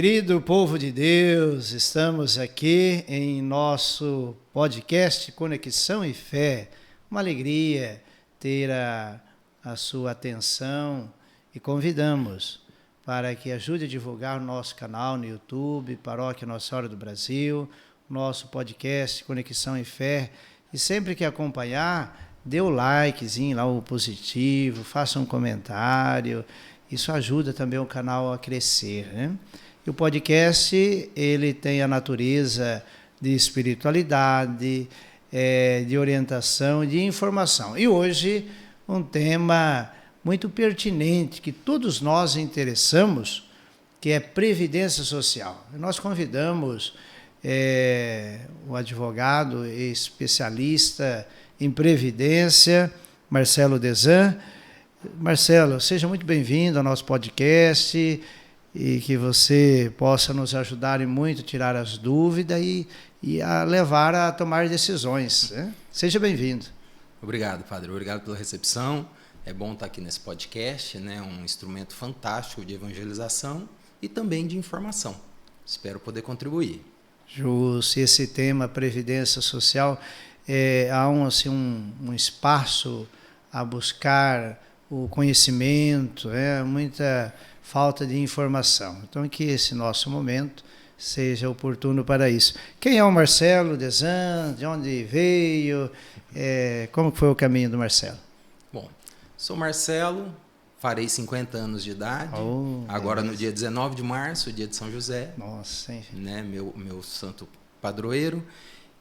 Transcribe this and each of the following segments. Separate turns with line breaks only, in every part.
Querido povo de Deus, estamos aqui em nosso podcast Conexão e Fé. Uma alegria ter a sua atenção e convidamos para que ajude a divulgar o nosso canal no YouTube, Paróquia Nossa Senhora do Brasil, nosso podcast Conexão e Fé. E sempre que acompanhar, dê o likezinho lá, o positivo, faça um comentário. Isso ajuda também o canal a crescer, né? E o podcast, ele tem a natureza de espiritualidade, de orientação, de informação. E hoje, um tema muito pertinente, que todos nós interessamos, que é previdência social. Nós convidamos o advogado e especialista em previdência, Marcelo Desan. Marcelo, seja muito bem-vindo ao nosso podcast e que você possa nos ajudar muito a tirar as dúvidas e a levar a tomar decisões, né? Seja bem-vindo.
Obrigado, Padre. Obrigado pela recepção. É bom estar aqui nesse podcast, né? Um instrumento fantástico de evangelização e também de informação. Espero poder contribuir.
Justo. Esse tema, Previdência Social, há um espaço a buscar o conhecimento, muita falta de informação. Então, que esse nosso momento seja oportuno para isso. Quem é o Marcelo Desan? De onde veio? Como foi o caminho do Marcelo?
Bom, sou Marcelo, farei 50 anos de idade, agora no dia 19 de março, dia de São José.
Nossa, hein?
Né, meu santo padroeiro.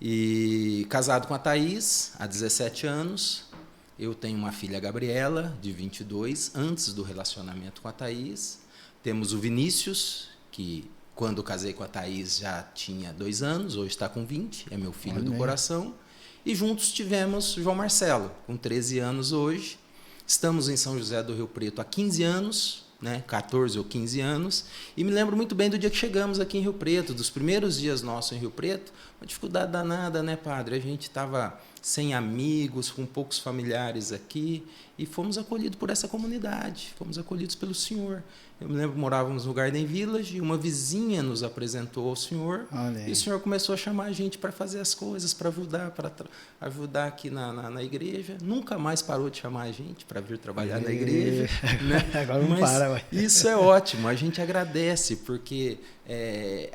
E casado com a Thaís, há 17 anos. Eu tenho uma filha, Gabriela, de 22, antes do relacionamento com a Thaís. Temos o Vinícius, que quando casei com a Thaís já tinha 2 anos, hoje está com 20, é meu filho do coração. E juntos tivemos João Marcelo, com 13 anos hoje. Estamos em São José do Rio Preto há 15 anos, né, 14 ou 15 anos, e me lembro muito bem do dia que chegamos aqui em Rio Preto, dos primeiros dias nossos em Rio Preto, uma dificuldade danada, né, padre? A gente estava sem amigos, com poucos familiares aqui, e fomos acolhidos por essa comunidade, fomos acolhidos pelo senhor. Eu me lembro que morávamos no Garden Village e uma vizinha nos apresentou ao senhor. E o senhor começou a chamar a gente para fazer as coisas, para ajudar aqui na igreja. Nunca mais parou de chamar a gente para vir trabalhar na igreja. Né?
Agora não para.
Isso é ótimo, a gente agradece, porque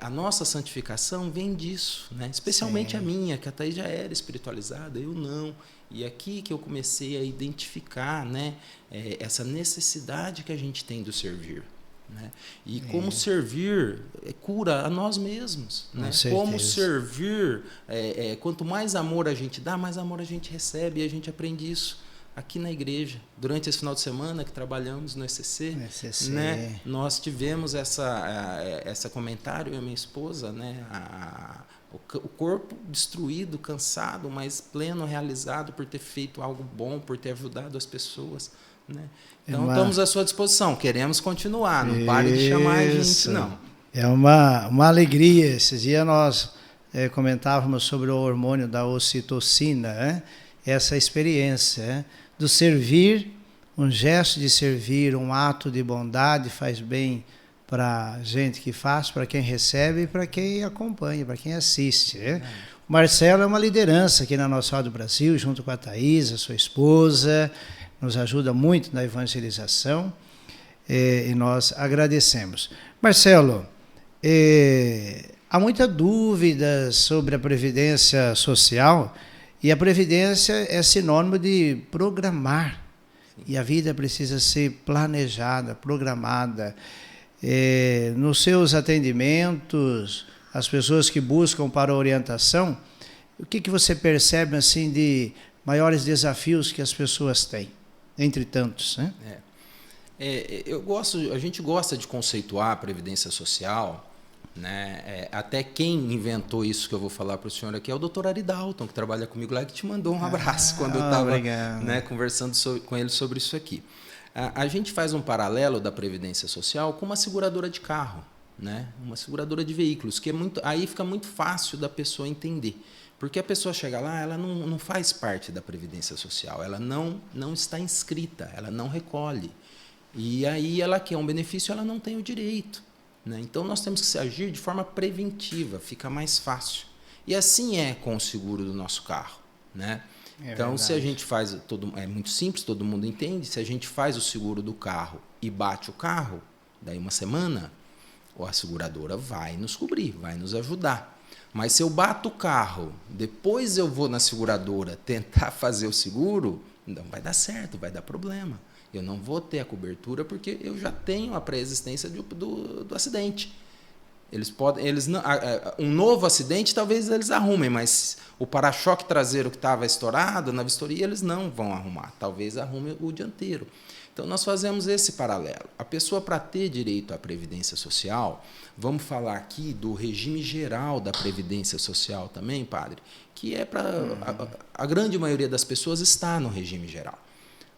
a nossa santificação vem disso, né? Especialmente a minha, que a Thaís já era espiritualizada, eu não. E aqui que eu comecei a identificar, né, essa necessidade que a gente tem do servir. Né? E como servir cura a nós mesmos. Né? Como servir, quanto mais amor a gente dá, mais amor a gente recebe. E a gente aprende isso aqui na igreja. Durante esse final de semana que trabalhamos no ECC, né, nós tivemos essa comentário, eu e minha esposa, né, o corpo destruído, cansado, mas pleno, realizado por ter feito algo bom, por ter ajudado as pessoas. Né? Então, estamos à sua disposição. Queremos continuar. Não pare de chamar a gente, não.
É uma alegria. Esses dias nós comentávamos sobre o hormônio da ocitocina, né? Essa experiência do servir, um gesto de servir, um ato de bondade faz bem para a gente que faz, para quem recebe e para quem acompanha, para quem assiste. Né? O Marcelo é uma liderança aqui na Nossa Senhora do Brasil, junto com a Thaís, a sua esposa, nos ajuda muito na evangelização e nós agradecemos. Marcelo, há muita dúvida sobre a Previdência Social e a Previdência é sinônimo de programar. E a vida precisa ser planejada, programada. Nos seus atendimentos, as pessoas que buscam para orientação, o que você percebe assim de maiores desafios que as pessoas têm, entre tantos, né?
A gente gosta de conceituar a Previdência Social, né? Até quem inventou isso que eu vou falar para o senhor aqui é o Dr. Ari Dalton, que trabalha comigo lá, que te mandou um abraço quando eu estava, né, conversando com ele sobre isso aqui. A gente faz um paralelo da Previdência Social com uma seguradora de carro, né? Uma seguradora de veículos, que aí fica muito fácil da pessoa entender. Porque a pessoa chega lá, ela não faz parte da Previdência Social, ela não está inscrita, ela não recolhe. E aí ela quer um benefício, ela não tem o direito. né? Então, nós temos que agir de forma preventiva, fica mais fácil. E assim é com o seguro do nosso carro, né? Então, se a gente faz, é muito simples, todo mundo entende, se a gente faz o seguro do carro e bate o carro, daí uma semana, a seguradora vai nos cobrir, vai nos ajudar. Mas se eu bato o carro, depois eu vou na seguradora tentar fazer o seguro, não vai dar certo, vai dar problema. Eu não vou ter a cobertura porque eu já tenho a pré-existência do acidente. Um novo acidente talvez eles arrumem, mas o para-choque traseiro que estava estourado na vistoria eles não vão arrumar, talvez arrume o dianteiro. Então nós fazemos esse paralelo. A pessoa, para ter direito à Previdência Social, vamos falar aqui do regime geral da Previdência Social também, padre, que é para a grande maioria das pessoas está no regime geral.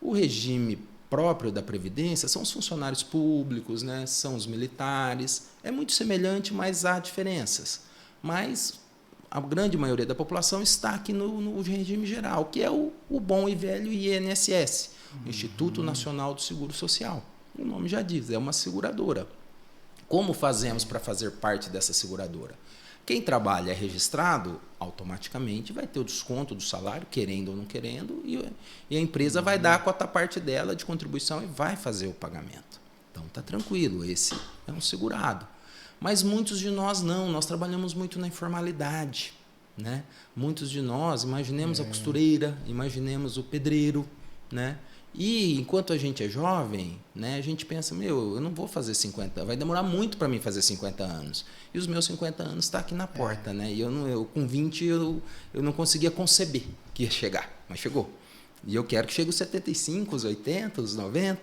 O regime próprio da Previdência são os funcionários públicos, né? São os militares. É muito semelhante, mas há diferenças. Mas a grande maioria da população está aqui no regime geral, que é o bom e velho INSS, Instituto Nacional do Seguro Social. O nome já diz, é uma seguradora. Como fazemos para fazer parte dessa seguradora? Quem trabalha é registrado, automaticamente vai ter o desconto do salário, querendo ou não querendo, e a empresa vai dar a quota-parte dela de contribuição e vai fazer o pagamento. Então, está tranquilo, esse é um segurado. Mas muitos de nós não, nós trabalhamos muito na informalidade, né? Muitos de nós, imaginemos a costureira, imaginemos o pedreiro, né? E enquanto a gente é jovem, né, a gente pensa, eu não vou fazer 50, vai demorar muito para mim fazer 50 anos. E os meus 50 anos estão aqui na porta, né? E eu com 20 eu não conseguia conceber que ia chegar, mas chegou. E eu quero que chegue os 75, os 80, os 90.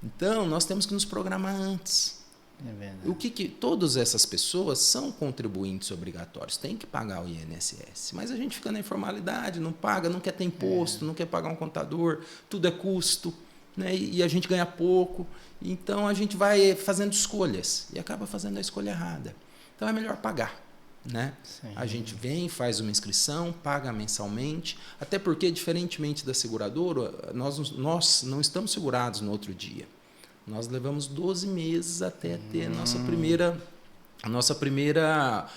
Então, nós temos que nos programar antes.
É verdade.
O que todas essas pessoas são contribuintes obrigatórios, tem que pagar o INSS, mas a gente fica na informalidade, não paga, não quer ter imposto, não quer pagar um contador, tudo é custo, né? E a gente ganha pouco, então a gente vai fazendo escolhas e acaba fazendo a escolha errada. Então é melhor pagar, né? A gente vem, faz uma inscrição, paga mensalmente, até porque, diferentemente da seguradora, nós não estamos segurados no outro dia. Nós levamos 12 meses até ter a nossa primeira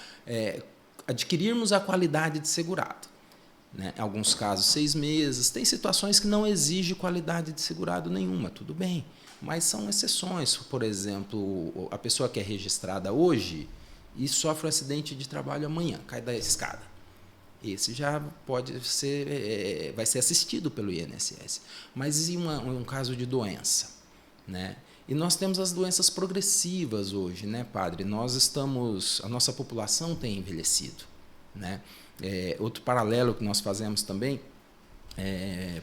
adquirirmos a qualidade de segurado, né? Em alguns casos, 6 meses. Tem situações que não exigem qualidade de segurado nenhuma, tudo bem. Mas são exceções. Por exemplo, a pessoa que é registrada hoje e sofre um acidente de trabalho amanhã, cai da escada. Esse já pode ser, vai ser assistido pelo INSS. Mas e um caso de doença? Né? E nós temos as doenças progressivas hoje, né, padre? A nossa população tem envelhecido, né? Outro paralelo que nós fazemos também,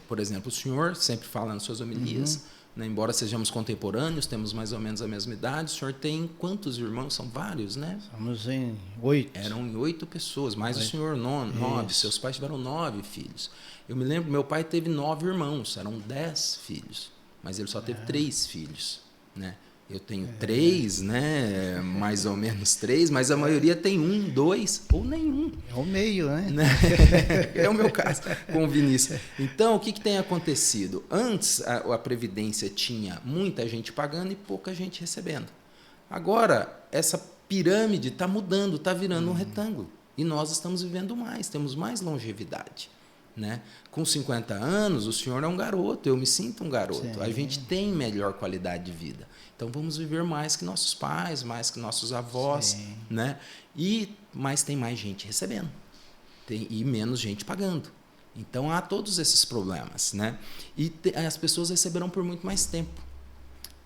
por exemplo, o senhor sempre fala nas suas homilias, né, embora sejamos contemporâneos, temos mais ou menos a mesma idade, o senhor tem quantos irmãos? São vários, né?
Somos em 8.
Eram em 8 pessoas, mais 8. O senhor 9, seus pais tiveram 9 filhos. Eu me lembro, meu pai teve 9 irmãos, eram 10 filhos. Mas ele só teve 3 filhos, né? Eu tenho 3, né? Mais ou menos 3, mas a maioria tem 1, 2 ou nenhum.
É o meio, né?
É o meu caso com o Vinícius. Então, o que tem acontecido? Antes, a Previdência tinha muita gente pagando e pouca gente recebendo. Agora, essa pirâmide está mudando, está virando um retângulo. E nós estamos vivendo mais, temos mais longevidade. Né? Com 50 anos, o senhor é um garoto, eu me sinto um garoto. Sim. A gente tem melhor qualidade de vida. Então, vamos viver mais que nossos pais, mais que nossos avós. Né? Mas tem mais gente recebendo e menos gente pagando. Então, há todos esses problemas. Né? E as pessoas receberão por muito mais tempo.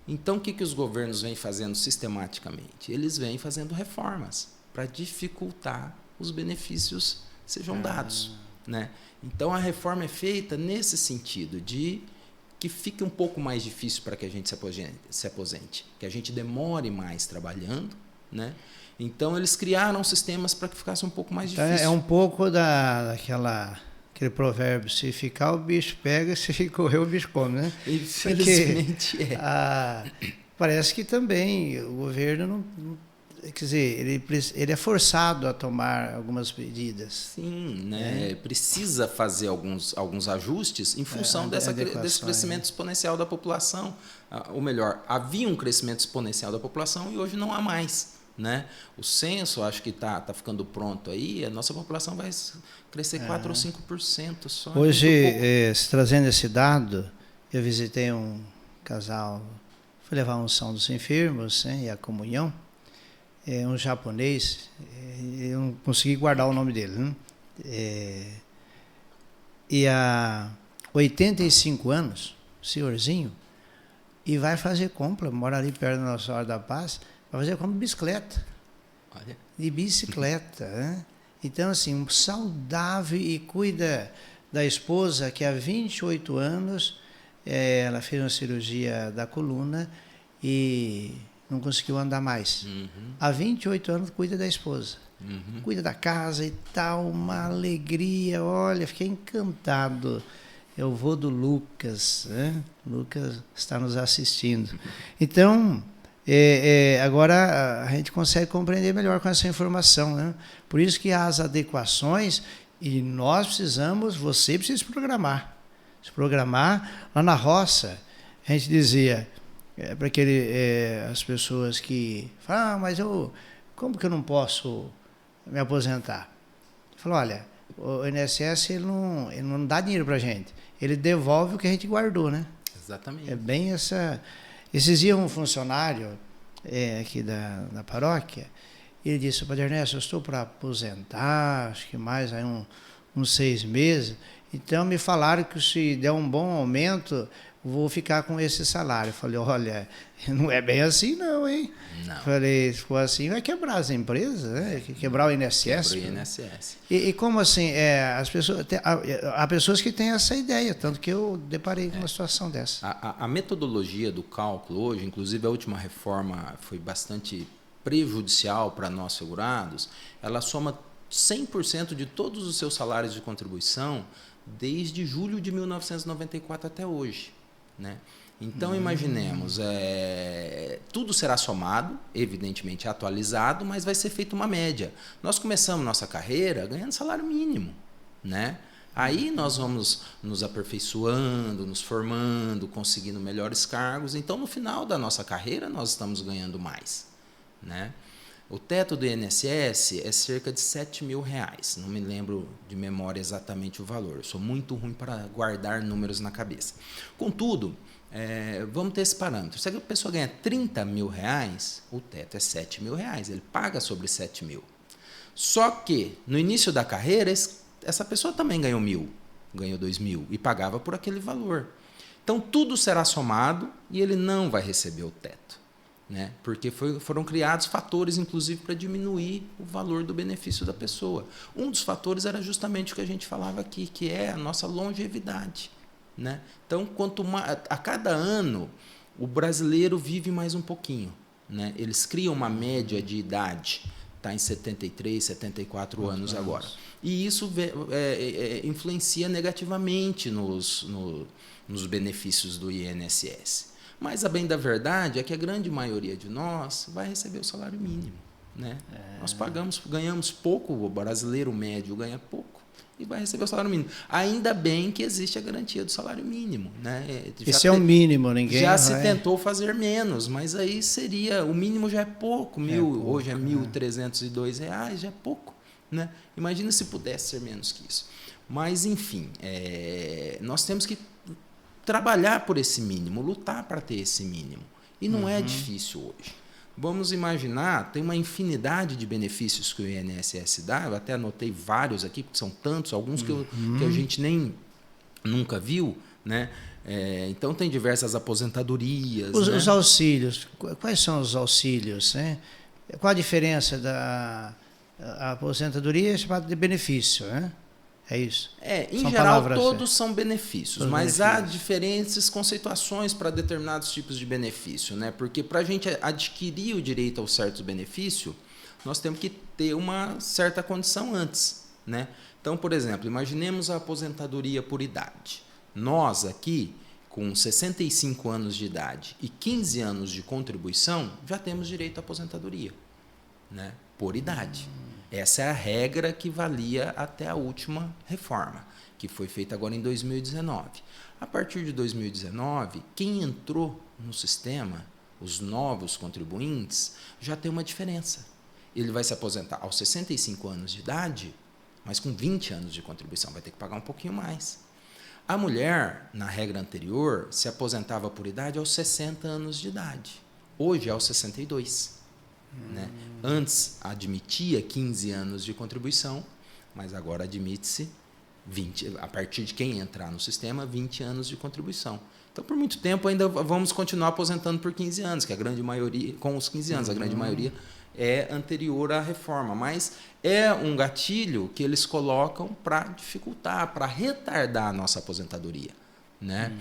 Então, o que os governos vêm fazendo sistematicamente? Eles vêm fazendo reformas para dificultar os benefícios sejam dados. Né? Então, a reforma é feita nesse sentido, de que fique um pouco mais difícil para que a gente se aposente, que a gente demore mais trabalhando. Né? Então, eles criaram sistemas para que ficasse um pouco mais difícil.
É um pouco aquele provérbio, se ficar o bicho pega, se correr o bicho come, né?
Infelizmente
parece que também o governo quer dizer, ele é forçado a tomar algumas medidas.
Sim, né? Precisa fazer alguns ajustes em função desse crescimento exponencial da população. Ou melhor, havia um crescimento exponencial da população e hoje não há mais. Né? O censo, acho que está ficando pronto aí, a nossa população vai crescer 4 ou 5% só.
Hoje, trazendo esse dado, eu visitei um casal, fui levar a unção dos enfermos, né, e a comunhão, um japonês, eu não consegui guardar o nome dele, né? E há 85 anos, senhorzinho, e vai fazer compra, mora ali perto da Nossa Senhora da Paz, vai fazer compra de bicicleta.
Olha.
De bicicleta, né? Então, assim, saudável, e cuida da esposa, que há 28 anos, ela fez uma cirurgia da coluna e não conseguiu andar mais. Há 28 anos cuida da esposa. Cuida da casa e tal, uma alegria. Olha, fiquei encantado. É o vô do Lucas, né? Lucas está nos assistindo. Então, agora a gente consegue compreender melhor com essa informação, né? Por isso que há as adequações, e você precisa se programar. Se programar. Lá na roça, a gente dizia para as pessoas que falam, mas como que eu não posso me aposentar? Ele falou, olha, o INSS ele não dá dinheiro para a gente, ele devolve o que a gente guardou, né?
Exatamente.
É bem essa... Esses dias um funcionário aqui da paróquia, ele disse, Padre Ernesto, eu estou para aposentar, acho que mais aí uns 6 meses, então me falaram que se der um bom aumento, vou ficar com esse salário. Eu falei, olha, não é bem assim não, hein?
Não.
Falei, se for assim, vai quebrar as empresas, né? Quebrar o INSS.
Quebrar o INSS.
E como assim, as pessoas, há pessoas que têm essa ideia, tanto que eu deparei com uma situação dessa.
A metodologia do cálculo hoje, inclusive a última reforma foi bastante prejudicial para nós segurados, ela soma 100% de todos os seus salários de contribuição desde julho de 1994 até hoje. Né? Então, imaginemos, tudo será somado, evidentemente atualizado, mas vai ser feita uma média. Nós começamos nossa carreira ganhando salário mínimo. Né? Aí nós vamos nos aperfeiçoando, nos formando, conseguindo melhores cargos. Então, no final da nossa carreira, nós estamos ganhando mais. Né? O teto do INSS é cerca de R$7.000. Não me lembro de memória exatamente o valor. Eu sou muito ruim para guardar números na cabeça. Contudo, vamos ter esse parâmetro. Se a pessoa ganha R$30.000, o teto é R$7.000. Ele paga sobre R$7.000. Só que, no início da carreira, essa pessoa também ganhou R$1.000, ganhou R$2.000 e pagava por aquele valor. Então, tudo será somado e ele não vai receber o teto. Né? Porque foram criados fatores, inclusive, para diminuir o valor do benefício da pessoa. Um dos fatores era justamente o que a gente falava aqui, que é a nossa longevidade. Né? Então, a cada ano, o brasileiro vive mais um pouquinho. Né? Eles criam uma média de idade, está em 73, 74 anos agora. E isso influencia negativamente nos benefícios do INSS. Mas a bem da verdade é que a grande maioria de nós vai receber o salário mínimo. Né? Nós ganhamos pouco, o brasileiro médio ganha pouco e vai receber o salário mínimo. Ainda bem que existe a garantia do salário mínimo. Né?
Esse é o mínimo, ninguém
já se tentou fazer menos, mas aí o mínimo já é pouco. Hoje é R$1.302, já é pouco. Né? Imagina se pudesse ser menos que isso. Mas, enfim, nós temos que trabalhar por esse mínimo, lutar para ter esse mínimo. E não é difícil hoje. Vamos imaginar, tem uma infinidade de benefícios que o INSS dá, eu até anotei vários aqui, porque são tantos, alguns que a gente nem nunca viu. Né? Então, tem diversas aposentadorias.
Os auxílios, quais são os auxílios? Né? Qual a diferença da aposentadoria e chamada de benefício? Né? É isso?
Em geral, todos são benefícios, mas há diferentes conceituações para determinados tipos de benefício. Né? Porque para a gente adquirir o direito ao certo benefício, nós temos que ter uma certa condição antes. Né? Então, por exemplo, imaginemos a aposentadoria por idade. Nós aqui, com 65 anos de idade e 15 anos de contribuição, já temos direito à aposentadoria. né? Por idade. Essa é a regra que valia até a última reforma, que foi feita agora em 2019. A partir de 2019, quem entrou no sistema, os novos contribuintes, já tem uma diferença. Ele vai se aposentar aos 65 anos de idade, mas com 20 anos de contribuição, vai ter que pagar um pouquinho mais. A mulher, na regra anterior, se aposentava por idade aos 60 anos de idade. Hoje é aos 62. Né? Antes admitia 15 anos de contribuição, mas agora admite-se 20, a partir de quem entrar no sistema, 20 anos de contribuição. Então, por muito tempo, ainda vamos continuar aposentando por 15 anos, que a grande maioria, com os 15 anos, a grande maioria é anterior à reforma, mas é um gatilho que eles colocam para dificultar, para retardar a nossa aposentadoria. Né?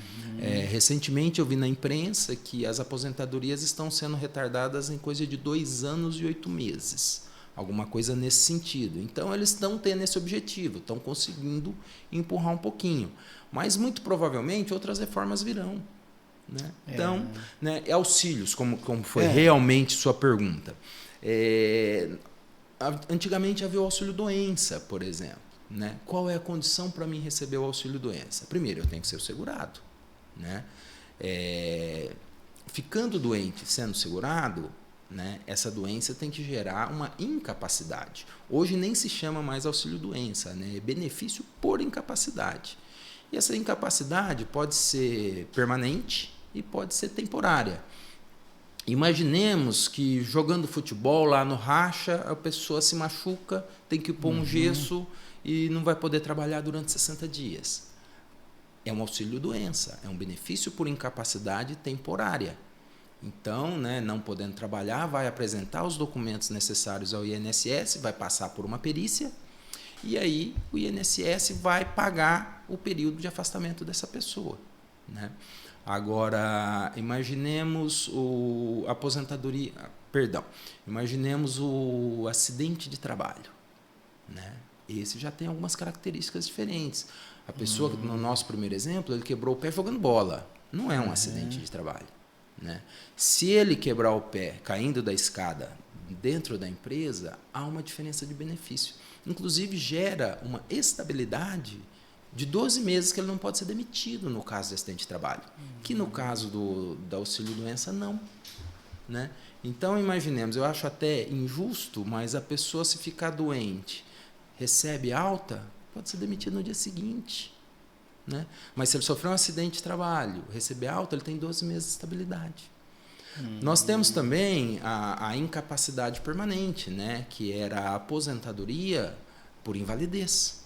Recentemente eu vi na imprensa que as aposentadorias estão sendo retardadas em coisa de 2 anos e 8 meses. Alguma coisa nesse sentido. Então, eles estão tendo esse objetivo, estão conseguindo empurrar um pouquinho. Mas, muito provavelmente, outras reformas virão. Né? Então, né, auxílios, como foi realmente sua pergunta. Antigamente havia o auxílio-doença, por exemplo. Né? Qual é a condição para mim receber o auxílio-doença? Primeiro, eu tenho que ser segurado. Né? Ficando doente, sendo segurado, né, essa doença tem que gerar uma incapacidade. Hoje nem se chama mais auxílio-doença, né? É benefício por incapacidade. E essa incapacidade pode ser permanente e pode ser temporária. Imaginemos que jogando futebol lá no racha, a pessoa se machuca, tem que pôr um gesso e não vai poder trabalhar durante 60 dias. É um auxílio-doença, é um benefício por incapacidade temporária. Então, né, não podendo trabalhar, vai apresentar os documentos necessários ao INSS, vai passar por uma perícia e aí o INSS vai pagar o período de afastamento dessa pessoa. Né? Agora, imaginemos imaginemos o acidente de trabalho. Né? Esse já tem algumas características diferentes. A pessoa, no nosso primeiro exemplo, ele quebrou o pé jogando bola. Não é um acidente de trabalho. Né? Se ele quebrar o pé caindo da escada dentro da empresa, há uma diferença de benefício. Inclusive, gera uma estabilidade de 12 meses que ele não pode ser demitido no caso de acidente de trabalho, que no caso do auxílio-doença, não. Né? Então, imaginemos, eu acho até injusto, mas a pessoa, se ficar doente, recebe alta, pode ser demitido no dia seguinte. Né? Mas se ele sofrer um acidente de trabalho, receber alta, ele tem 12 meses de estabilidade. Nós temos também a incapacidade permanente, né? Que era a aposentadoria por invalidez.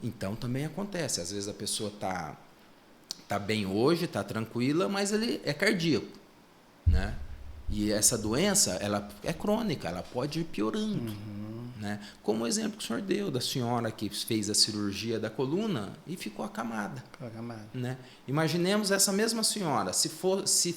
Então, também acontece. Às vezes a pessoa tá bem hoje, está tranquila, mas ele é cardíaco. Né? E essa doença, ela é crônica, ela pode ir piorando. Né? Como o exemplo que o senhor deu da senhora que fez a cirurgia da coluna e ficou acamada. Né? Imaginemos essa mesma senhora, se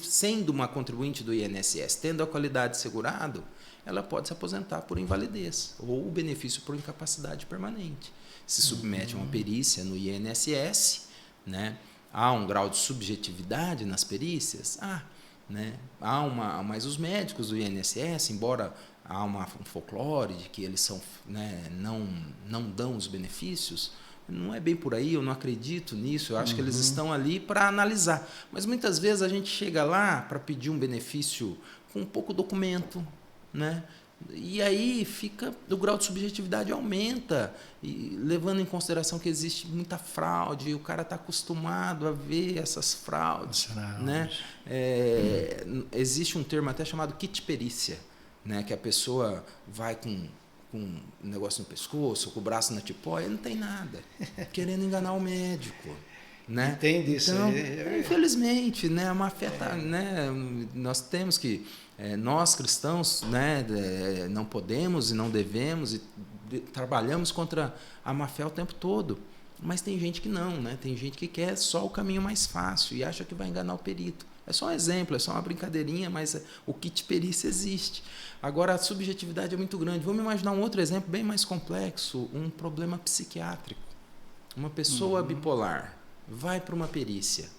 sendo uma contribuinte do INSS, tendo a qualidade segurado, ela pode se aposentar por invalidez ou o benefício por incapacidade permanente. Se submete a uma perícia no INSS, né? Há um grau de subjetividade nas perícias? Né? Mas os médicos do INSS, embora há um folclore de que eles são, né, não dão os benefícios, não é bem por aí, eu não acredito nisso, eu acho que eles estão ali para analisar. Mas muitas vezes a gente chega lá para pedir um benefício com pouco documento, né? E aí o grau de subjetividade aumenta, e levando em consideração que existe muita fraude, o cara está acostumado a ver essas fraudes. Né? Existe um termo até chamado kit perícia, né? Que a pessoa vai com um negócio no pescoço, com o braço na tipóia, não tem nada, querendo enganar o médico. Né?
Entende isso?
Então, infelizmente, né, a má-fé né, nós temos que, nós cristãos, né, não podemos e não devemos e trabalhamos contra a má-fé o tempo todo, mas tem gente que não, né? Tem gente que quer só o caminho mais fácil e acha que vai enganar o perito. É só um exemplo, é só uma brincadeirinha, mas o kit perícia existe. Agora, a subjetividade é muito grande. Vamos imaginar um outro exemplo bem mais complexo, um problema psiquiátrico. Uma pessoa bipolar vai para uma perícia.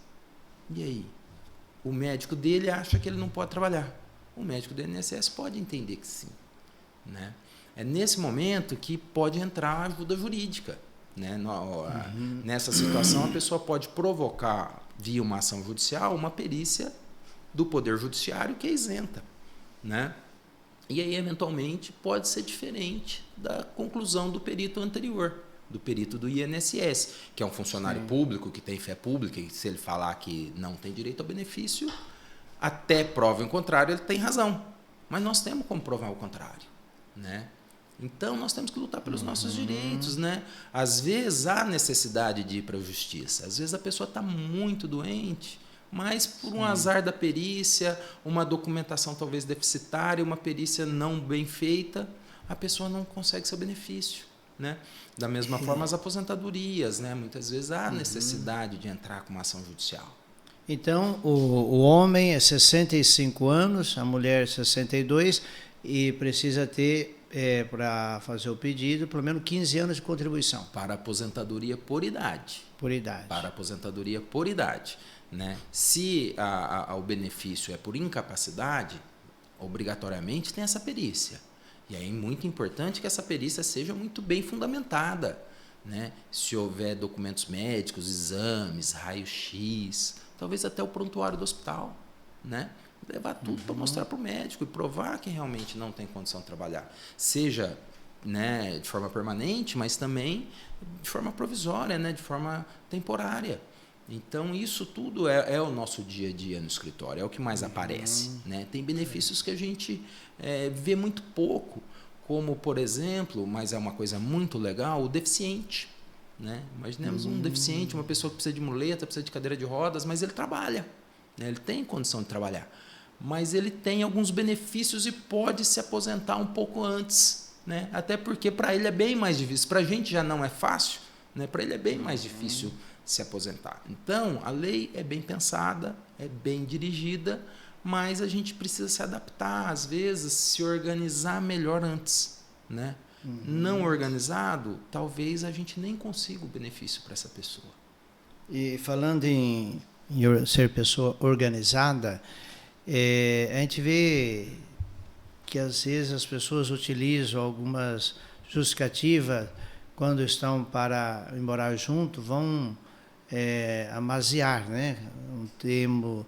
E aí? O médico dele acha que ele não pode trabalhar. O médico do INSS pode entender que sim. né? É nesse momento que pode entrar a ajuda jurídica, né? Nessa situação, a pessoa pode provocar, via uma ação judicial, uma perícia do Poder Judiciário que é isenta, né? E aí, eventualmente, pode ser diferente da conclusão do perito anterior, do perito do INSS, que é um funcionário público, que tem fé pública, e se ele falar que não tem direito ao benefício, até prova em contrário, ele tem razão. Mas nós temos como provar o contrário, né? Então, nós temos que lutar pelos nossos direitos, né? Às vezes, há necessidade de ir para a justiça. Às vezes, a pessoa está muito doente, mas por um azar da perícia, uma documentação talvez deficitária, uma perícia não bem feita, a pessoa não consegue seu benefício, né? Da mesma forma, as aposentadorias, né? Muitas vezes, há necessidade de entrar com uma ação judicial.
Então, o homem é 65 anos, a mulher 62, e precisa ter, para fazer o pedido, pelo menos 15 anos de contribuição.
Para aposentadoria por idade.
Por idade.
Para aposentadoria por idade, né? Se o benefício é por incapacidade, obrigatoriamente tem essa perícia. E aí é muito importante que essa perícia seja muito bem fundamentada, né? Se houver documentos médicos, exames, raio-x, talvez até o prontuário do hospital, né? Levar tudo para mostrar para o médico e provar que realmente não tem condição de trabalhar. Seja, né, de forma permanente, mas também de forma provisória, né, de forma temporária. Então, isso tudo é o nosso dia a dia no escritório, é o que mais aparece, né? Tem benefícios que a gente vê muito pouco, como, por exemplo, mas é uma coisa muito legal, o deficiente, né? Imaginemos um deficiente, uma pessoa que precisa de muleta, precisa de cadeira de rodas, mas ele trabalha, né? Ele tem condição de trabalhar, mas ele tem alguns benefícios e pode se aposentar um pouco antes, né? Até porque para ele é bem mais difícil, para a gente já não é fácil, né? Para ele é bem mais difícil se aposentar. Então, a lei é bem pensada, é bem dirigida, mas a gente precisa se adaptar, às vezes, se organizar melhor antes, né? Não organizado, talvez a gente nem consiga o benefício para essa pessoa.
E falando em ser pessoa organizada, a gente vê que às vezes as pessoas utilizam algumas justificativas quando estão para ir morar junto, vão amaziar, né? Um termo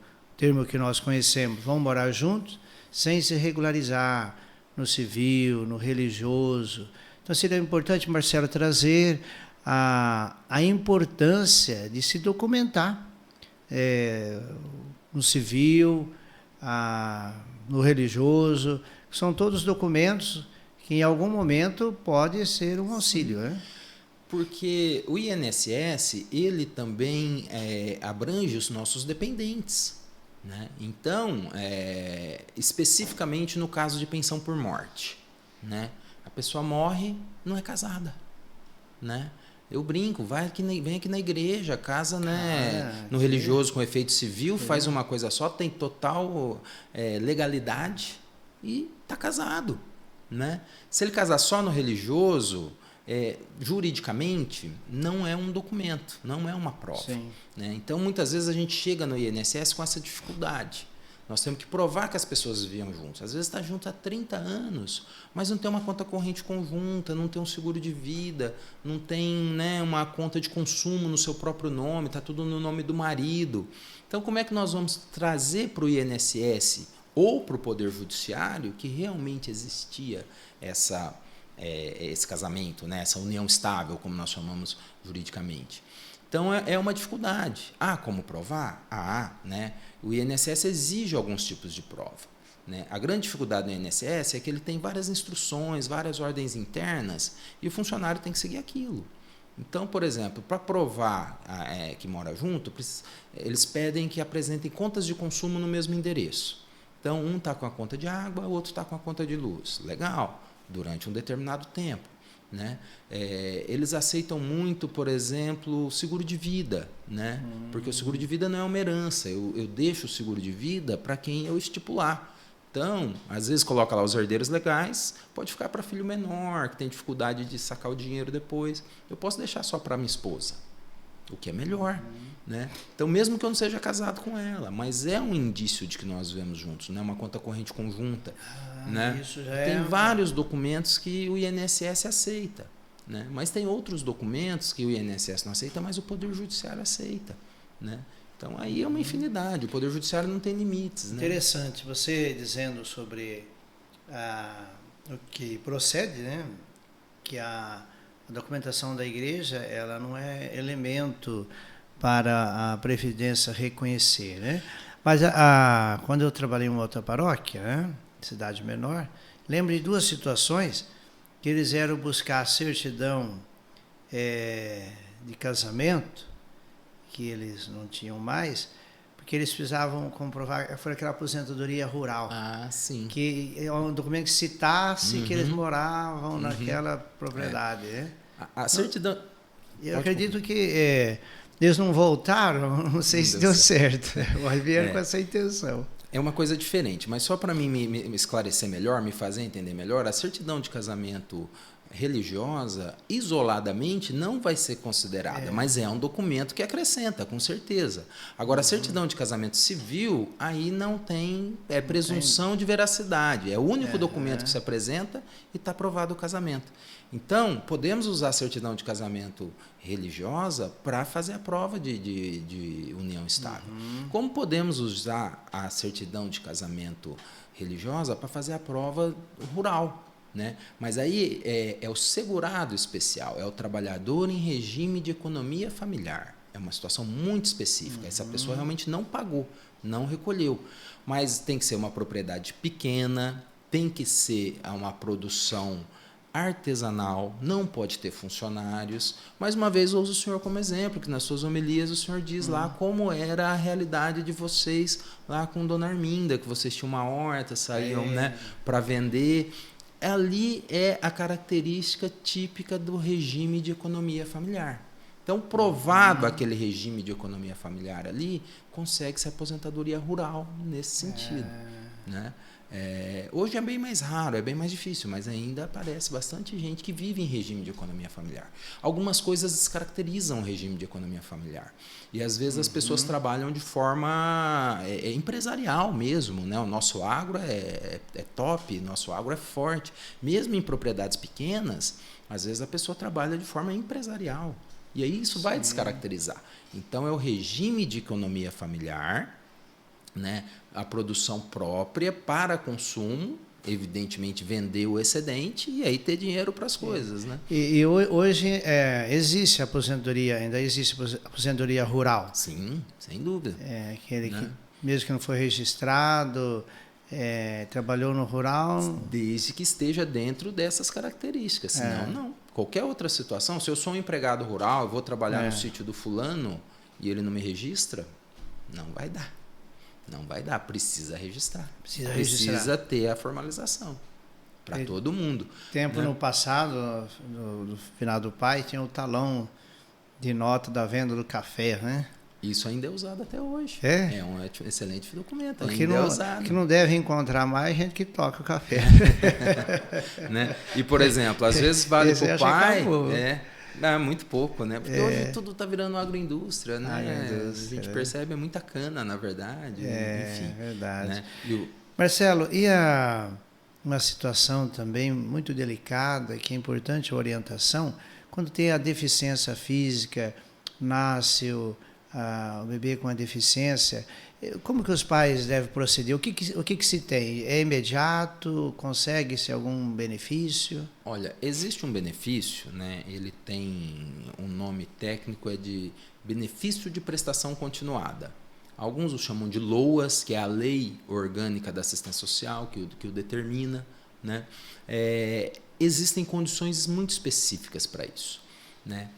que nós conhecemos, vão morar juntos sem se regularizar no civil, no religioso. Então seria importante, Marcelo, trazer a importância de se documentar no civil, no religioso, são todos documentos que em algum momento pode ser um auxílio, né?
Porque o INSS, ele também abrange os nossos dependentes, né? Então, especificamente no caso de pensão por morte, né? A pessoa morre, não é casada, né? Eu brinco, vem aqui na igreja, casa, né, no religioso com efeito civil, faz uma coisa só, tem total legalidade e está casado, né? Se ele casar só no religioso, juridicamente, não é um documento, não é uma prova, né? Então, muitas vezes a gente chega no INSS com essa dificuldade. Nós temos que provar que as pessoas viviam juntas. Às vezes está junto há 30 anos, mas não tem uma conta corrente conjunta, não tem um seguro de vida, não tem, né, uma conta de consumo no seu próprio nome, está tudo no nome do marido. Então, como é que nós vamos trazer para o INSS ou para o Poder Judiciário que realmente existia esse casamento, né, essa união estável, como nós chamamos juridicamente? Então, é uma dificuldade. Como provar? Né? O INSS exige alguns tipos de prova, né? A grande dificuldade do INSS é que ele tem várias instruções, várias ordens internas, e o funcionário tem que seguir aquilo. Então, por exemplo, para provar que mora junto, eles pedem que apresentem contas de consumo no mesmo endereço. Então, um está com a conta de água, o outro está com a conta de luz. Legal, durante um determinado tempo, né? Eles aceitam muito, por exemplo, seguro de vida, né? Porque o seguro de vida não é uma herança. Eu deixo o seguro de vida para quem eu estipular. Então, às vezes coloca lá os herdeiros legais, pode ficar para filho menor, que tem dificuldade de sacar o dinheiro depois. Eu posso deixar só para minha esposa. o que é melhor. Né? Então, mesmo que eu não seja casado com ela, mas é um indício de que nós vivemos juntos, né? Uma conta corrente conjunta. Né?
Isso já
tem vários documentos que o INSS aceita, né? Mas tem outros documentos que o INSS não aceita, mas o Poder Judiciário aceita. Né? Então, aí é uma infinidade. O Poder Judiciário não tem limites. Né?
Interessante. Você dizendo sobre o que procede, né? Que a documentação da igreja ela não é elemento para a Previdência reconhecer, né? Mas quando eu trabalhei em uma outra paróquia, né, cidade menor, lembro de duas situações que eles eram buscar a certidão de casamento, que eles não tinham mais, porque eles precisavam comprovar, foi aquela aposentadoria rural.
Ah, sim.
Que é um documento que citasse que eles moravam naquela propriedade. Né?
A certidão...
Eu acredito que eles não voltaram, não sei se deu certo, mas vieram com essa intenção.
É uma coisa diferente, mas só para mim me esclarecer melhor, me fazer entender melhor, a certidão de casamento religiosa, isoladamente, não vai ser considerada, mas é um documento que acrescenta, com certeza. Agora, a certidão de casamento civil, aí não tem presunção de veracidade, é o único documento que se apresenta e está aprovado o casamento. Então, podemos usar a certidão de casamento religiosa para fazer a prova de união estável. Como podemos usar a certidão de casamento religiosa para fazer a prova rural? Né? Mas aí é o segurado especial, é o trabalhador em regime de economia familiar. É uma situação muito específica. Essa pessoa realmente não pagou, não recolheu. Mas tem que ser uma propriedade pequena, tem que ser uma produção artesanal, não pode ter funcionários. Mais uma vez, eu uso o senhor como exemplo, que nas suas homilias o senhor diz lá como era a realidade de vocês lá com Dona Arminda, que vocês tinham uma horta, saíam né, para vender. Ali é a característica típica do regime de economia familiar. Então, provado aquele regime de economia familiar ali, consegue-se aposentadoria rural nesse sentido. Né? Hoje é bem mais raro, é bem mais difícil, mas ainda aparece bastante gente que vive em regime de economia familiar. Algumas coisas descaracterizam o regime de economia familiar. E, às vezes, as pessoas trabalham de forma empresarial mesmo. Né? O nosso agro é top, nosso agro é forte. Mesmo em propriedades pequenas, às vezes a pessoa trabalha de forma empresarial. E aí isso vai descaracterizar. Então, é o regime de economia familiar, né? A produção própria para consumo, evidentemente vender o excedente e aí ter dinheiro para as coisas. Né?
E hoje existe aposentadoria, ainda existe aposentadoria rural?
Sim, sem dúvida.
Aquele que, mesmo que não foi registrado, trabalhou no rural...
Desde que esteja dentro dessas características, senão não. Qualquer outra situação, se eu sou um empregado rural, eu vou trabalhar no sítio do fulano e ele não me registra, não vai dar. Não vai dar, precisa registrar. Precisa ter a formalização para todo mundo.
No passado, no final do pai, tinha o talão de nota da venda do café, né?
Isso ainda é usado até hoje.
É
um excelente documento.
Ainda é usado. Que não deve encontrar mais gente que toca o café.
Né? E, por exemplo, às vezes vale para o pai... muito pouco, né? Porque hoje tudo está virando agroindústria, né? A gente percebe muita cana, na verdade. Enfim,
é verdade.
Né?
Marcelo, uma situação também muito delicada, que é importante a orientação, quando tem a deficiência física, nasce o bebê com a deficiência, como que os pais devem proceder? O que se tem? É imediato? Consegue-se algum benefício?
Olha, existe um benefício, né? Ele tem um nome técnico, é de benefício de prestação continuada. Alguns o chamam de LOAS, que é a Lei Orgânica da Assistência Social, que o determina. Né? Existem condições muito específicas para isso. Né?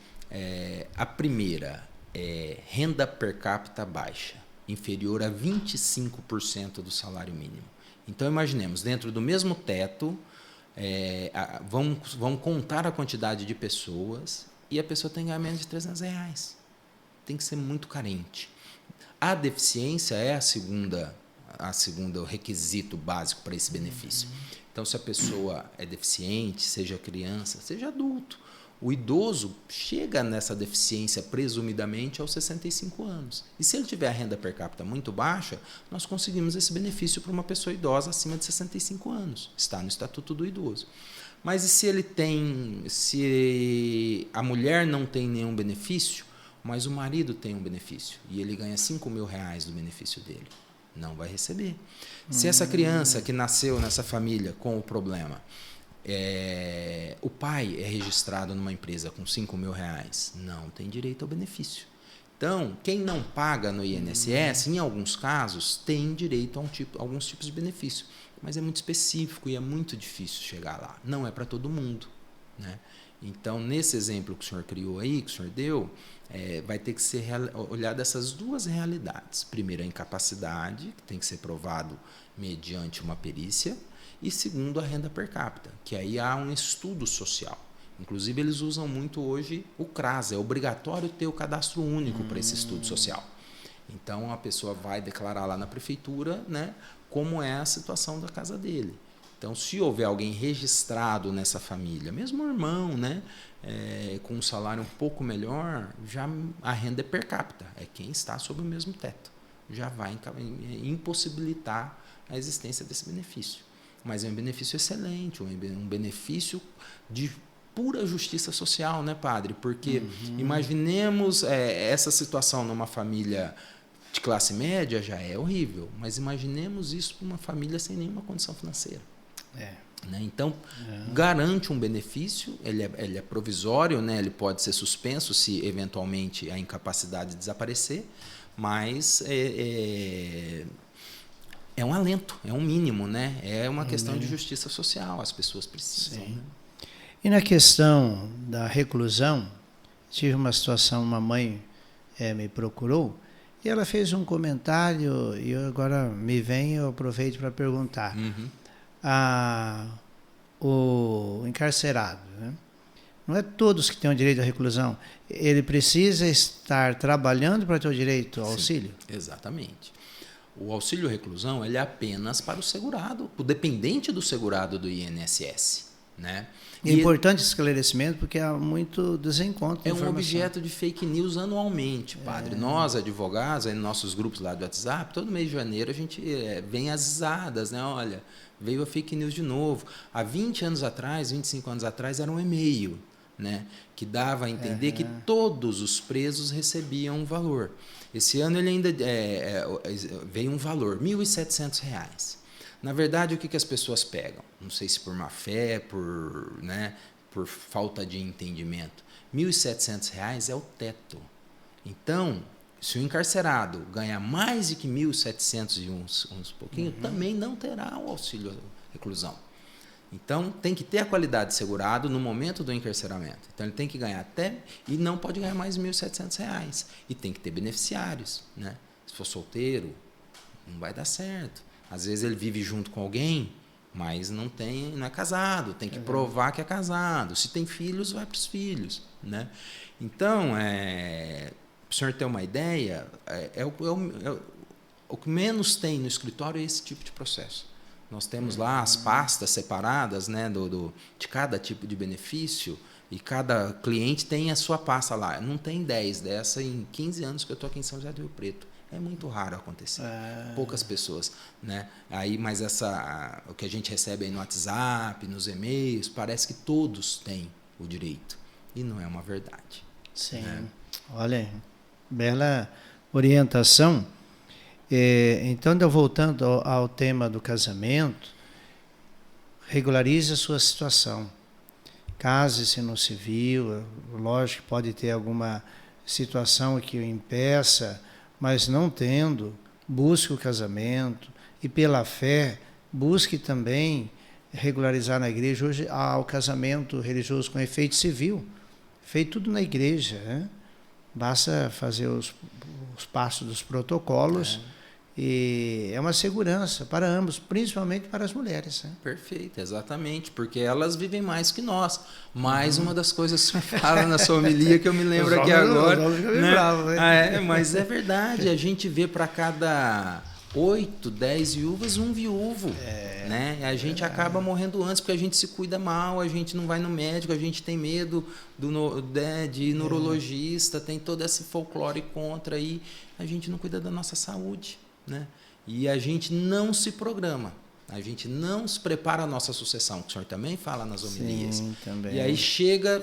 A primeira é renda per capita baixa, inferior a 25% do salário mínimo. Então, imaginemos, dentro do mesmo teto, vão contar a quantidade de pessoas e a pessoa tem que ganhar menos de R$300. Tem que ser muito carente. A deficiência é a segunda requisito básico para esse benefício. Então, se a pessoa é deficiente, seja criança, seja adulto, O idoso chega nessa deficiência presumidamente aos 65 anos. E se ele tiver a renda per capita muito baixa, nós conseguimos esse benefício para uma pessoa idosa acima de 65 anos. Está no Estatuto do Idoso. Mas e se a mulher não tem nenhum benefício, mas o marido tem um benefício e ele ganha R$5.000 do benefício dele? Não vai receber. Se essa criança que nasceu nessa família com o problema, o pai é registrado numa empresa com R$5.000, não tem direito ao benefício. Então, quem não paga no INSS, em alguns casos, tem direito a alguns tipos de benefício. Mas é muito específico e é muito difícil chegar lá. Não é para todo mundo, né? Então, nesse exemplo que o senhor criou aí, que o senhor deu, vai ter que ser olhado essas duas realidades. Primeiro, a incapacidade, que tem que ser provado mediante uma perícia, e segundo, a renda per capita, que aí há um estudo social. Inclusive, eles usam muito hoje o CRAS, é obrigatório ter o cadastro único para esse estudo social. Então, a pessoa vai declarar lá na prefeitura, né, como é a situação da casa dele. Então, se houver alguém registrado nessa família, mesmo o irmão, né, com um salário um pouco melhor, já a renda é per capita, é quem está sob o mesmo teto. Já vai impossibilitar a existência desse benefício. Mas é um benefício excelente, um benefício de pura justiça social, né, padre? Porque imaginemos essa situação numa família de classe média, já é horrível, mas imaginemos isso para uma família sem nenhuma condição financeira. Né? Então, garante um benefício, ele é provisório, né? Ele pode ser suspenso se eventualmente a incapacidade desaparecer, mas é um alento, é um mínimo, né? É uma questão de justiça social, as pessoas precisam. Né?
E na questão da reclusão, tive uma situação, uma mãe me procurou, e ela fez um comentário, e agora eu aproveito para perguntar. O encarcerado, né? Não é todos que têm o direito à reclusão, ele precisa estar trabalhando para ter o direito ao auxílio?
Sim, exatamente. O auxílio reclusão ele é apenas para o segurado, o dependente do segurado do INSS. Né?
É importante esse esclarecimento porque há muito desencontro de informação.
É um objeto de fake news anualmente, padre. Nós, advogados, aí nos nossos grupos lá do WhatsApp, todo mês de janeiro a gente vem às risadas, né? Olha, veio a fake news de novo. Há 20 anos atrás, 25 anos atrás, era um e-mail, né? Que dava a entender que todos os presos recebiam um valor. Esse ano ele ainda veio um valor, R$1.700. Na verdade, o que as pessoas pegam? Não sei se por má fé, por falta de entendimento. R$1.700 é o teto. Então, se o encarcerado ganha mais de que 1.700 e uns pouquinho, também não terá o auxílio reclusão. Então, tem que ter a qualidade de segurado no momento do encarceramento. Então, ele tem que ganhar e não pode ganhar mais de R$1.700. E tem que ter beneficiários. Né? Se for solteiro, não vai dar certo. Às vezes ele vive junto com alguém, mas não é casado, tem que provar que é casado. Se tem filhos, vai para os filhos. Né? Então, para o senhor ter uma ideia, o que menos tem no escritório é esse tipo de processo. Nós temos lá as pastas separadas, né, de cada tipo de benefício, e cada cliente tem a sua pasta lá. Não tem 10 dessa em 15 anos que eu estou aqui em São José do Rio Preto. É muito raro acontecer. Poucas pessoas. Né? Mas o que a gente recebe aí no WhatsApp, nos e-mails, parece que todos têm o direito. E não é uma verdade.
Sim.
Né?
Olha, bela orientação. Então, voltando ao tema do casamento, regularize a sua situação. Case-se no civil. Lógico que pode ter alguma situação que o impeça, mas não tendo, busque o casamento e pela fé, busque também regularizar na igreja. Hoje há o casamento religioso com efeito civil, feito tudo na igreja. Né? Basta fazer os passos dos protocolos e é uma segurança para ambos, principalmente para as mulheres. Né?
Perfeito, exatamente, porque elas vivem mais que nós. Mais uma das coisas que você fala na sua homilia que eu me lembro aqui agora. Né? Mas é verdade, a gente vê para cada 8, 10 viúvas, um viúvo. Né? A gente acaba morrendo antes porque a gente se cuida mal, a gente não vai no médico, a gente tem medo de ir neurologista, tem todo esse folclore contra aí, a gente não cuida da nossa saúde. Né? E a gente não se programa. A gente não se prepara a nossa sucessão, que o senhor também fala nas homilias.
Sim, também.
E aí chega,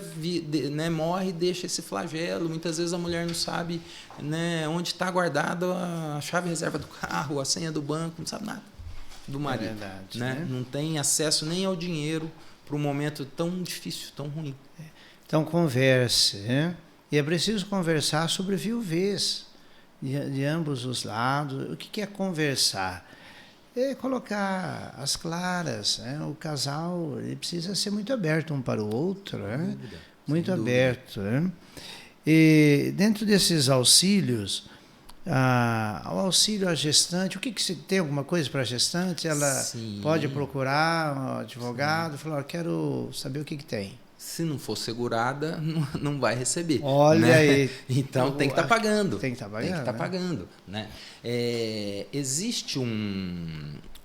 né, morre e deixa esse flagelo. Muitas vezes a mulher não sabe, né, onde está guardada a chave reserva do carro, a senha do banco, não sabe nada do marido. É verdade, né? Não tem acesso nem ao dinheiro para um momento tão difícil, tão ruim.
Então converse, né? E é preciso conversar sobre viuvez de ambos os lados. O que é conversar? É colocar as claras, né? O casal ele precisa ser muito aberto um para o outro, né? Muito aberto. Né? E dentro desses auxílios, o auxílio à gestante, o que se tem alguma coisa para a gestante? Ela pode procurar um advogado e falar, quero saber o que tem.
Se não for segurada, não vai receber.
Olha, né? Aí.
Então tem que estar pagando.
Tem que estar pagando.
Tem que estar pagando. Né? Existe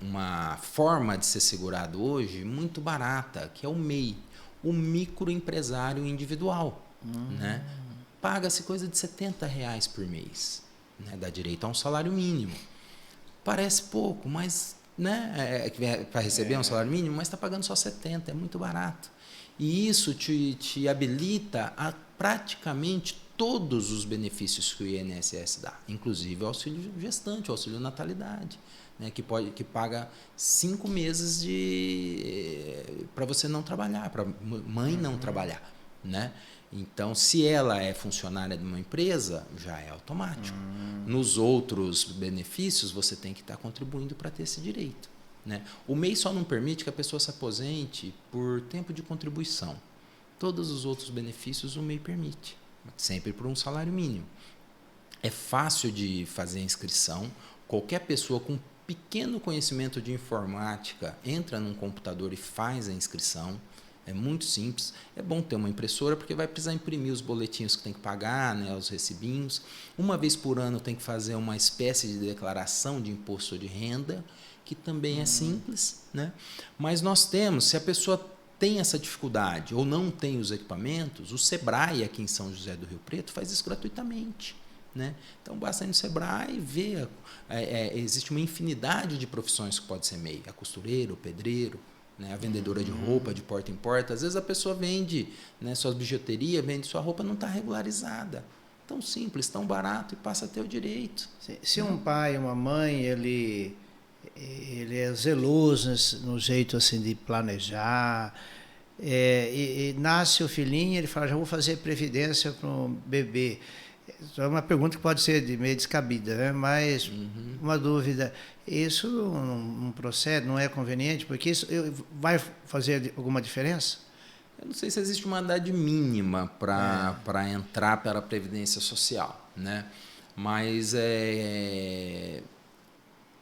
uma forma de ser segurado hoje muito barata, que é o MEI, o microempresário individual. Né? Paga-se coisa de R$70 por mês. Né? Dá direito a um salário mínimo. Parece pouco, mas né? Para receber um salário mínimo, mas está pagando só 70, é muito barato. E isso te habilita a praticamente todos os benefícios que o INSS dá, inclusive o auxílio gestante, o auxílio natalidade, né, que paga 5 meses para você não trabalhar, para mãe não trabalhar. Né? Então, se ela é funcionária de uma empresa, já é automático. Nos outros benefícios, você tem que estar contribuindo para ter esse direito. Né? O MEI só não permite que a pessoa se aposente por tempo de contribuição. Todos os outros benefícios o MEI permite, sempre por um salário mínimo. É fácil de fazer a inscrição. Qualquer pessoa com pequeno conhecimento de informática entra num computador e faz a inscrição. É muito simples. É bom ter uma impressora porque vai precisar imprimir os boletins que tem que pagar, né, os recibinhos. Uma vez por ano tem que fazer uma espécie de declaração de imposto de renda, que também é simples, né? Mas nós temos, se a pessoa tem essa dificuldade ou não tem os equipamentos, o Sebrae aqui em São José do Rio Preto faz isso gratuitamente. Né? Então basta ir no Sebrae e ver, existe uma infinidade de profissões que pode ser MEI, a costureira, o pedreiro, né? A vendedora de roupa, de porta em porta. Às vezes a pessoa vende, né, suas bijuterias, vende sua roupa, não está regularizada. Tão simples, tão barato e passa a ter o direito.
Se um pai, uma mãe, ele é zeloso no jeito assim de planejar, e nasce o filhinho, ele fala, já vou fazer previdência para um bebê. É uma pergunta que pode ser de meio descabida, né? Mas uma dúvida, isso não procede, não é conveniente, porque isso vai fazer alguma diferença?
Eu não sei se existe uma idade mínima para entrar para a Previdência Social, né? Mas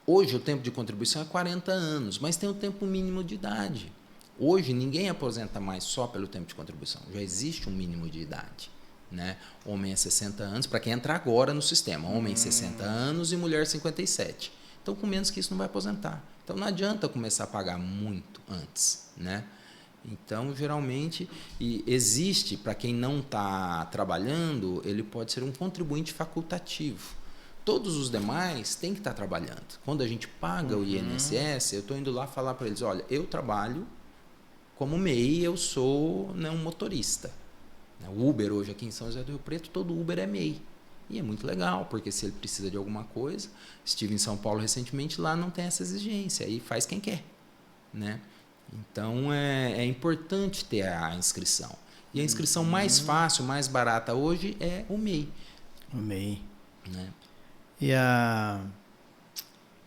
hoje o tempo de contribuição é 40 anos, mas tem o tempo mínimo de idade. Hoje ninguém aposenta mais só pelo tempo de contribuição, já existe um mínimo de idade. Né? Homem é 60 anos, para quem entrar agora no sistema, homem 60 anos e mulher 57. Então, com menos que isso não vai aposentar. Então, não adianta começar a pagar muito antes. Né? Então, geralmente, existe, para quem não está trabalhando, ele pode ser um contribuinte facultativo. Todos os demais têm que estar trabalhando. Quando a gente paga o INSS, eu estou indo lá falar para eles, olha, eu trabalho como MEI, eu sou, né, um motorista. O Uber hoje aqui em São José do Rio Preto, todo Uber é MEI. E é muito legal, porque se ele precisa de alguma coisa, estive em São Paulo recentemente, lá não tem essa exigência, aí faz quem quer. Né? Então é importante ter a inscrição. E a inscrição mais fácil, mais barata hoje é o MEI.
O MEI.
Né?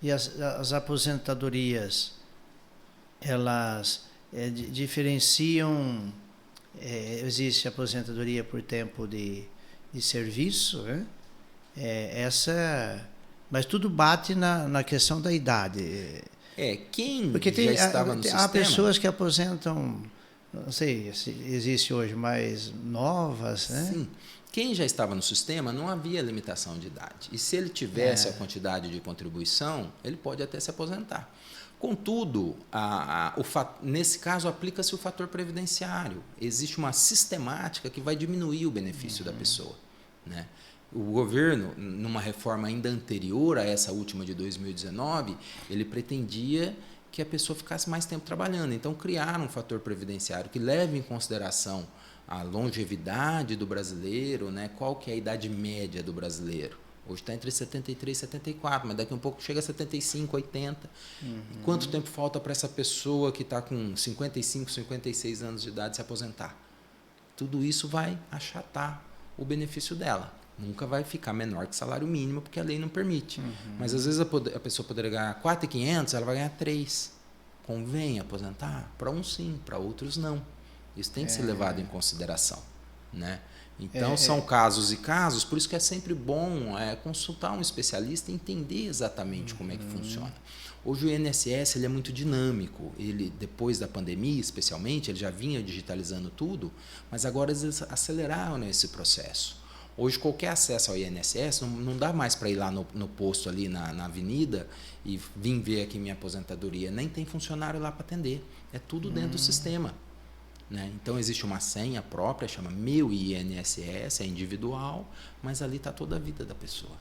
E as aposentadorias, elas diferenciam... existe aposentadoria por tempo de serviço, né? Mas tudo bate na questão da idade.
Porque já estava no sistema...
Há pessoas que aposentam, não sei se existe hoje, mais novas, né?
Sim. Quem já estava no sistema, não havia limitação de idade. E se ele tivesse a quantidade de contribuição, ele pode até se aposentar. Contudo, nesse caso, aplica-se o fator previdenciário. Existe uma sistemática que vai diminuir o benefício da pessoa, né? O governo, numa reforma ainda anterior a essa última de 2019, ele pretendia que a pessoa ficasse mais tempo trabalhando. Então, criaram um fator previdenciário que leve em consideração a longevidade do brasileiro, né? Qual que é a idade média do brasileiro. Hoje está entre 73 e 74, mas daqui a um pouco chega a 75, 80. Quanto tempo falta para essa pessoa que está com 55, 56 anos de idade se aposentar? Tudo isso vai achatar o benefício dela. Nunca vai ficar menor que salário mínimo, porque a lei não permite. Mas, às vezes, a pessoa poderia ganhar 4.500, ela vai ganhar 3. Convém aposentar? Para uns sim, para outros não. Isso tem que ser levado em consideração, né? Então, são casos e casos, por isso que é sempre bom consultar um especialista e entender exatamente como é que funciona. Hoje o INSS ele é muito dinâmico, ele, depois da pandemia especialmente, ele já vinha digitalizando tudo, mas agora eles aceleraram esse processo. Hoje qualquer acesso ao INSS não dá mais para ir lá no posto ali na avenida e vir ver aqui minha aposentadoria, nem tem funcionário lá para atender, é tudo dentro do sistema. Né? Então, existe uma senha própria, chama Meu INSS, é individual, mas ali está toda a vida da pessoa.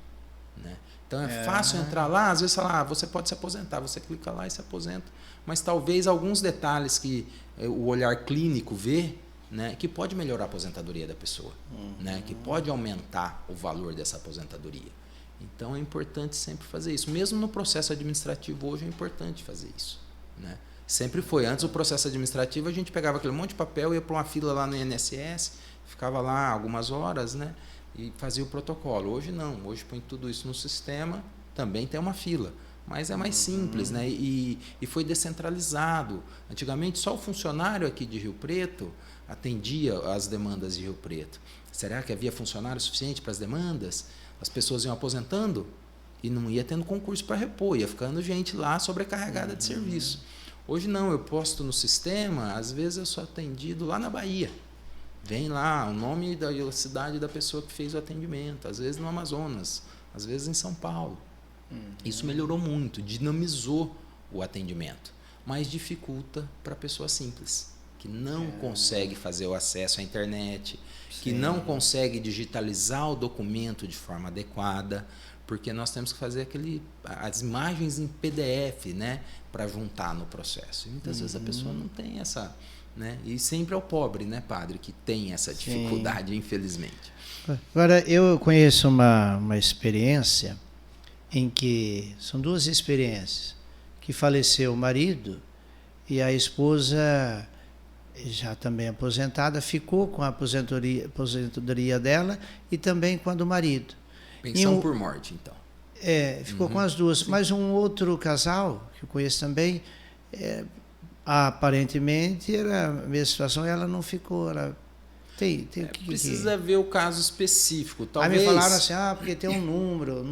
Né? Então, é fácil entrar lá, às vezes falar, você pode se aposentar, você clica lá e se aposenta. Mas talvez alguns detalhes que o olhar clínico vê, né, que pode melhorar a aposentadoria da pessoa, né, que pode aumentar o valor dessa aposentadoria. Então, é importante sempre fazer isso. Mesmo no processo administrativo, hoje é importante fazer isso. Né? Sempre foi. Antes do processo administrativo, a gente pegava aquele monte de papel, ia para uma fila lá no INSS, ficava lá algumas horas, né, e fazia o protocolo. Hoje não. Hoje põe tudo isso no sistema, também tem uma fila. Mas é mais simples, né? E foi descentralizado. Antigamente, só o funcionário aqui de Rio Preto atendia às demandas de Rio Preto. Será que havia funcionário suficiente para as demandas? As pessoas iam aposentando e não ia tendo concurso para repor, ia ficando gente lá sobrecarregada de serviço. Hoje não, eu posto no sistema, às vezes eu sou atendido lá na Bahia. Vem lá o nome da cidade da pessoa que fez o atendimento, às vezes no Amazonas, às vezes em São Paulo. Isso melhorou muito, dinamizou o atendimento, mas dificulta para a pessoa simples, que não consegue fazer o acesso à internet, que não consegue digitalizar o documento de forma adequada, porque nós temos que fazer as imagens em PDF, né, para juntar no processo. E muitas vezes a pessoa não tem essa, né? E sempre é o pobre, né, padre, que tem essa dificuldade, infelizmente.
Agora, eu conheço uma experiência em que, são duas experiências, que faleceu o marido e a esposa, já também aposentada, ficou com a aposentadoria dela e também com a do marido.
Pensão por morte, então.
Ficou com as duas. Sim. Mas um outro casal, que eu conheço também, aparentemente era a mesma situação, ela não ficou. Ela
precisa ver o caso específico. Talvez...
Aí me falaram assim, porque tem um número.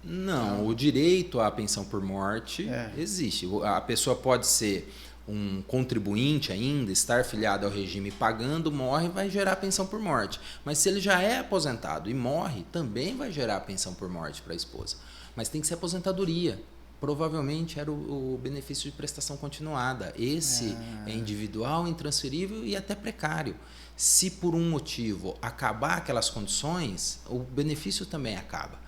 Não, o direito à pensão por morte existe. A pessoa pode ser um contribuinte ainda, estar filiado ao regime pagando, morre, vai gerar pensão por morte. Mas se ele já é aposentado e morre, também vai gerar pensão por morte para a esposa. Mas tem que ser aposentadoria. Provavelmente era o benefício de prestação continuada. Esse é individual, intransferível e até precário. Se por um motivo acabar aquelas condições, o benefício também acaba.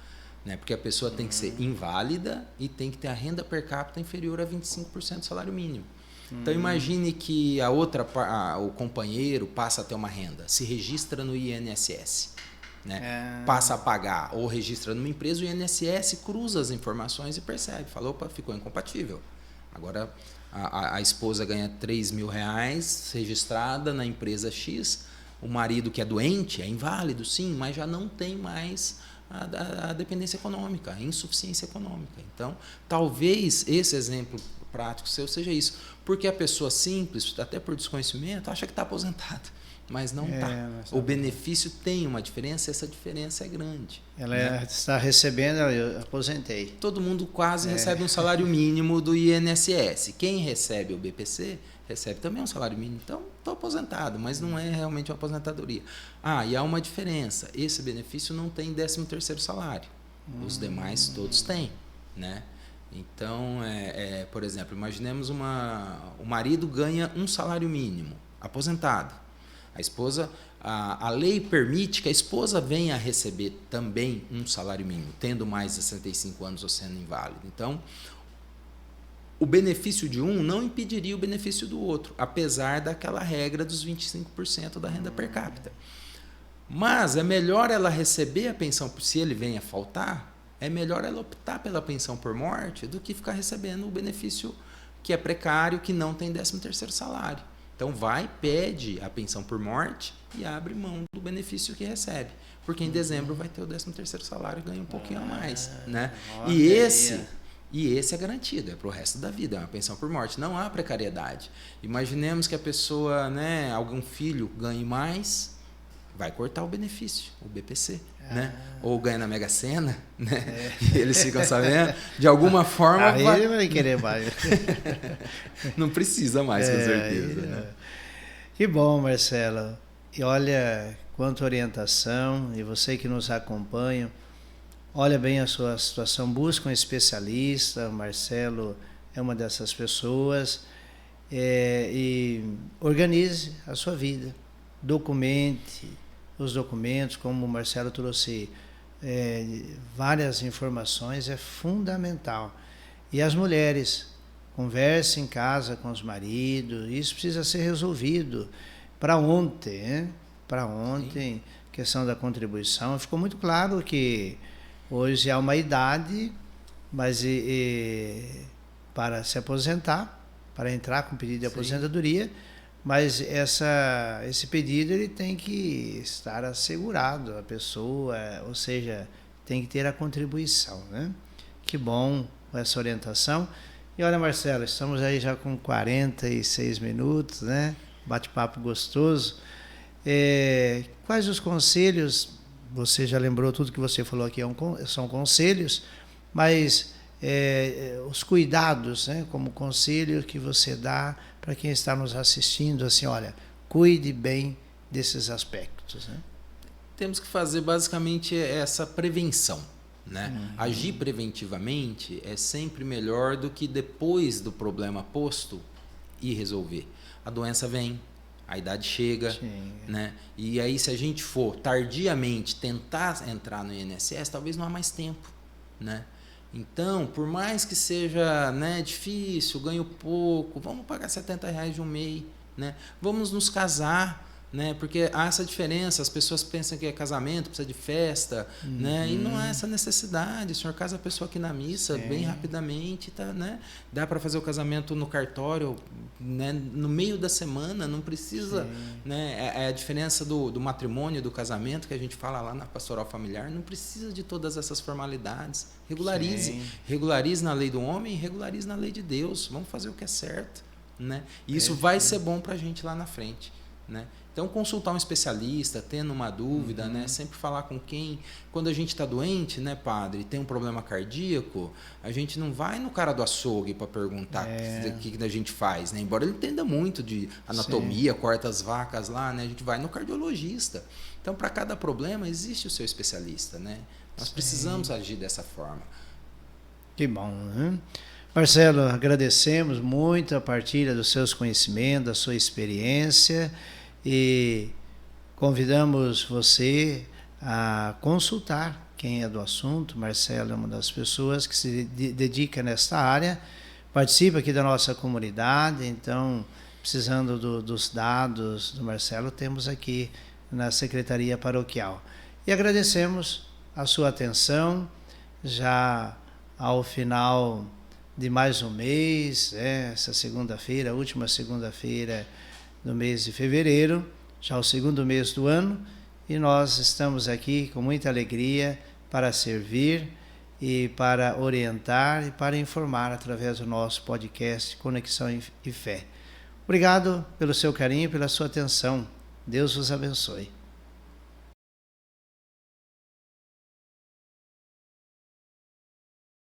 Né? Porque a pessoa tem que ser inválida e tem que ter a renda per capita inferior a 25% do salário mínimo. Então, imagine que o companheiro passa a ter uma renda, se registra no INSS, né? Passa a pagar ou registra numa empresa, o INSS cruza as informações e percebe, falou, opa, ficou incompatível. Agora, a esposa ganha R$3.000 registrada na empresa X, o marido que é doente é inválido, sim, mas já não tem mais a dependência econômica, a insuficiência econômica. Então, talvez esse exemplo prático seu seja isso. Porque a pessoa simples, até por desconhecimento, acha que está aposentado. mas não está. O benefício tem uma diferença, essa diferença é grande.
Ela está recebendo, eu aposentei.
Todo mundo quase recebe um salário mínimo do INSS. Quem recebe o BPC recebe também um salário mínimo. Então, estou aposentado, mas não é realmente uma aposentadoria. E há uma diferença. Esse benefício não tem 13º salário. Os demais todos têm, né? Então, por exemplo, imaginemos o marido ganha um salário mínimo, aposentado. A esposa, a lei permite que a esposa venha a receber também um salário mínimo, tendo mais de 65 anos ou sendo inválido. Então, o benefício de um não impediria o benefício do outro, apesar daquela regra dos 25% da renda per capita. Mas é melhor ela receber a pensão, se ele vem a faltar, é melhor ela optar pela pensão por morte do que ficar recebendo o benefício que é precário, que não tem 13º salário. Então, pede a pensão por morte e abre mão do benefício que recebe. Porque em dezembro vai ter o 13º salário e ganha um pouquinho a mais. Né? E esse é garantido, é para o resto da vida, é uma pensão por morte. Não há precariedade. Imaginemos que a pessoa, algum filho ganhe mais, vai cortar o benefício, o BPC. Né? Ou ganha na Mega Sena, né? E eles ficam sabendo, de alguma forma...
Aí ele vai querer mais.
Não precisa mais, com certeza. Né?
Que bom, Marcelo. E olha quanta orientação, e você que nos acompanha, olha bem a sua situação, busca um especialista, o Marcelo é uma dessas pessoas, e organize a sua vida, documente os documentos, como o Marcelo trouxe várias informações, é fundamental. E as mulheres, conversem em casa com os maridos, isso precisa ser resolvido para ontem, né? Para ontem, sim. Questão da contribuição, ficou muito claro que hoje há uma idade, mas para se aposentar, para entrar com pedido de aposentadoria, mas esse pedido ele tem que estar assegurado, a pessoa, ou seja, tem que ter a contribuição, né? Que bom essa orientação. E olha, Marcelo, estamos aí já com 46 minutos, né? Bate-papo gostoso. Quais os conselhos? Você já lembrou tudo que você falou aqui, são conselhos, mas os cuidados, né? Como conselho que você dá para quem está nos assistindo, assim, olha, cuide bem desses aspectos, né?
Temos que fazer basicamente essa prevenção, né? Agir preventivamente é sempre melhor do que depois do problema posto e resolver. A doença vem, a idade chega, né? E aí se a gente for tardiamente tentar entrar no INSS, talvez não há mais tempo, né? Então, por mais que seja, né, difícil, ganho pouco, vamos pagar R$70 de um mês, né? Vamos nos casar, né? Porque há essa diferença, as pessoas pensam que é casamento, precisa de festa, né? E não há essa necessidade. O senhor casa a pessoa aqui na missa bem rapidamente, tá, né? Dá para fazer o casamento no cartório, né? No meio da semana, não precisa, né? É a diferença do matrimônio, do casamento, que a gente fala lá na pastoral familiar, não precisa de todas essas formalidades. Regularize. Regularize na lei do homem e regularize na lei de Deus. Vamos fazer o que é certo, né? E isso vai ser bom para a gente lá na frente, né? Então, consultar um especialista, tendo uma dúvida, né? Sempre falar com quem... Quando a gente está doente, né, padre, tem um problema cardíaco, a gente não vai no cara do açougue para perguntar o que a gente faz, né? Embora ele entenda muito de anatomia, corta as vacas lá, né? A gente vai no cardiologista. Então, para cada problema, existe o seu especialista, né? Nós precisamos agir dessa forma.
Que bom, né? Marcelo, agradecemos muito a partilha dos seus conhecimentos, da sua experiência, e convidamos você a consultar quem é do assunto. Marcelo é uma das pessoas que se dedica nesta área, participa aqui da nossa comunidade, então, precisando dos dados do Marcelo, temos aqui na Secretaria Paroquial. E agradecemos a sua atenção, já ao final de mais um mês, essa segunda-feira, a última segunda-feira do mês de fevereiro, já o segundo mês do ano, e nós estamos aqui com muita alegria para servir e para orientar e para informar através do nosso podcast Conexão e Fé. Obrigado pelo seu carinho, pela sua atenção. Deus vos abençoe.